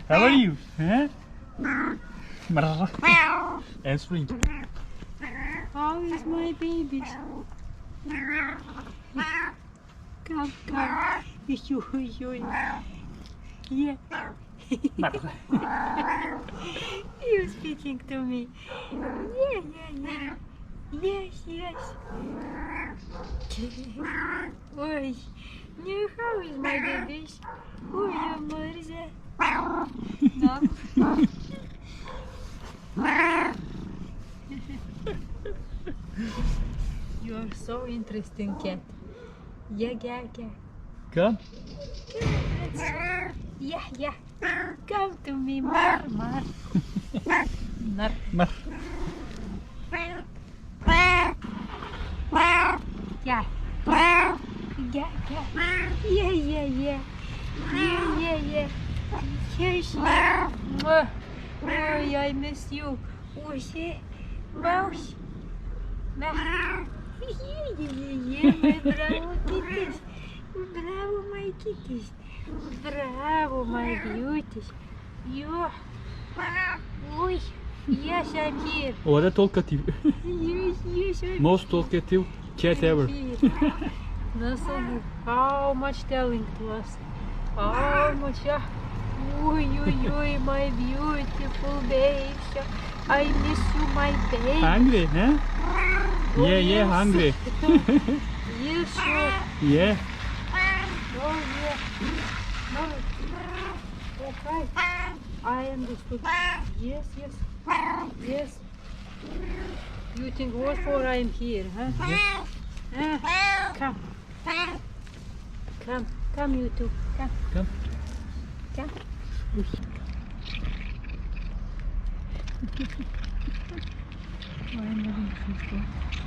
How are you? Huh? Answering. How is my baby? Come, come. Yeah. You're speaking to me. Yeah, yeah, yeah. Yes, yes. Ой, ну how is my baby? Ой, я морзе. No. You are so interesting cat. Yeah, yeah, yeah. Come. Yeah, yeah. Come to me, Mar, Mar. Mar. Mar. Yeah. Yeah, yeah. Yeah, yeah, yeah. Yeah, yeah, yeah. Yes, yeah. Oh, I miss you. Oh, see? Mouse. Yeah, yeah, yeah, my bravo kitties. Bravo, my kitties. Bravo, my beauties. You. Oi. Yes, I'm here. What a talkative. Yes, yes, I'm Most talkative cat ever. here. Nothing. How much telling to us? How much? Oi, oi, oi, my beautiful babes. I miss you, my baby. Hungry, huh? Oh, Yeah, yeah, yes. hungry. Yes, sure. Yeah. Oh, yeah. No. That's right. I understood. Yes, yes. Yes. You think what for I'm here, huh? Come. Come. Come, you two. Come. Come. Come. Why am I doing this?